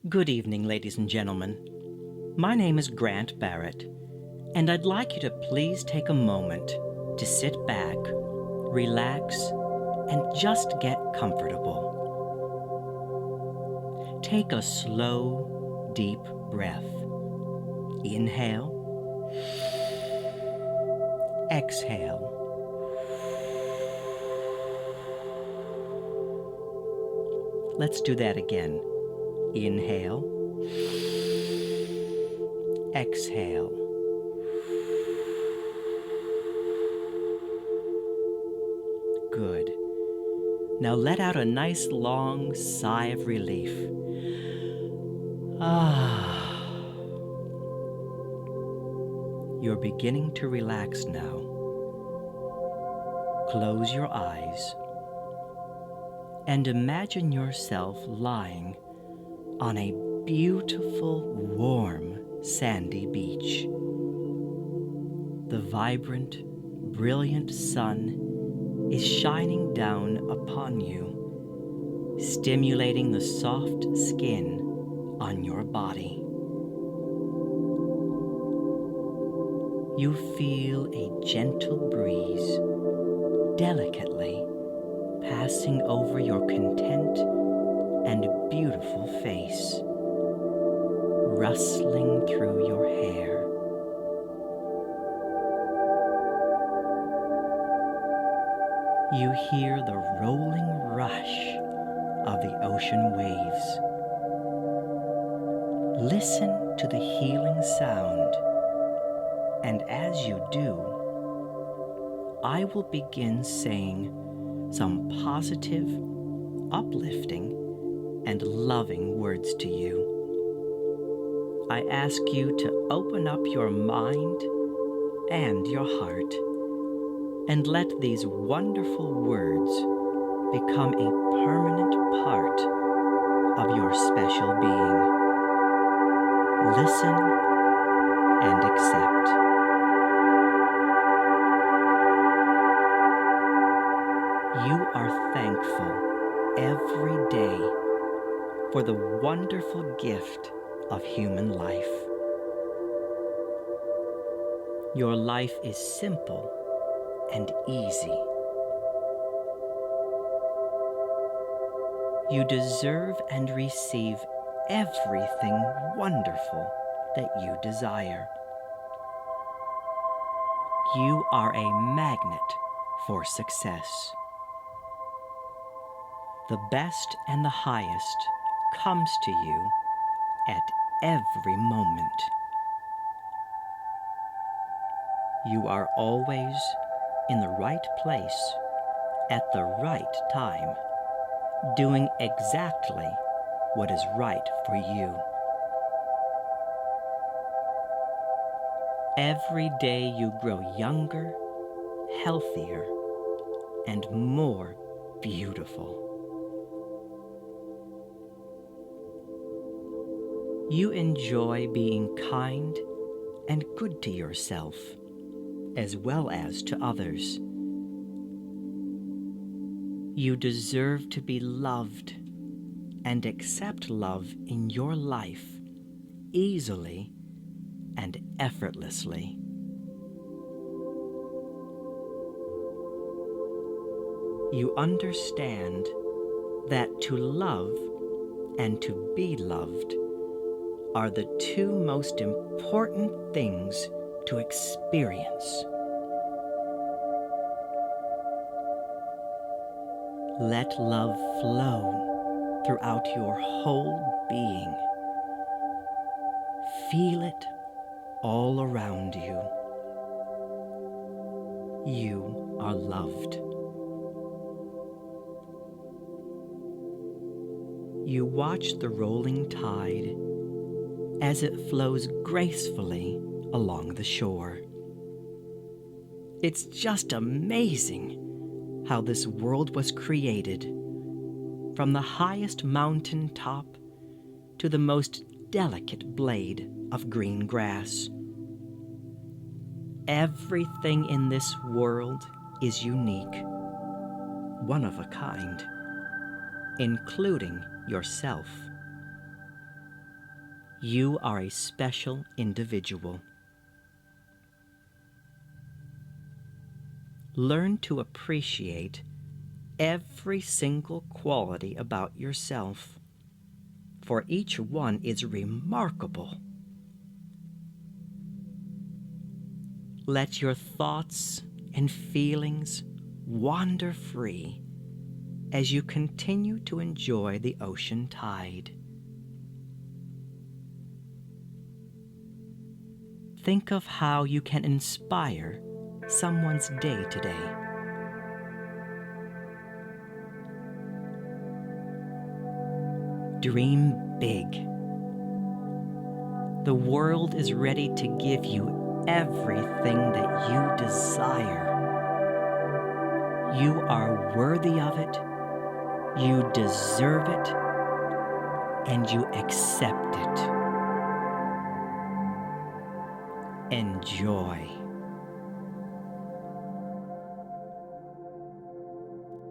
Good evening, ladies and gentlemen. My name is Grant Barrett, and I'd like you to please take a moment to sit back, relax, and just get comfortable. Take a slow, deep breath. Inhale. Exhale. Let's do that again. Inhale. Exhale. Good. Now let out a nice long sigh of relief. You're beginning to relax now. Close your eyes and imagine yourself lying on a beautiful, warm, sandy beach. The vibrant, brilliant sun is shining down upon you, stimulating the soft skin on your body. You feel a gentle breeze delicately passing over your content and beautiful face, rustling through your hair. You hear the rolling rush of the ocean waves. Listen to the healing sound, and as you do, I will begin saying some positive, uplifting, and loving words to you. I ask you to open up your mind and your heart and let these wonderful words become a permanent part of your special being. Listen and accept. You are thankful every day for the wonderful gift of human life. Your life is simple and easy. You deserve and receive everything wonderful that you desire. You are a magnet for success. The best and the highest comes to you at every moment. You are always in the right place at the right time, doing exactly what is right for you. Every day you grow younger, healthier, and more beautiful. You enjoy being kind and good to yourself, as well as to others. You deserve to be loved and accept love in your life easily and effortlessly. You understand that to love and to be loved are the two most important things to experience. Let love flow throughout your whole being. Feel it all around you. You are loved. You watch the rolling tide as it flows gracefully along the shore. It's just amazing how this world was created, from the highest mountain top to the most delicate blade of green grass. Everything in this world is unique, one of a kind, including yourself. You are a special individual. Learn to appreciate every single quality about yourself, for each one is remarkable. Let your thoughts and feelings wander free as you continue to enjoy the ocean tide. Think of how you can inspire someone's day today. Dream big. The world is ready to give you everything that you desire. You are worthy of it, you deserve it, and you accept it. Enjoy.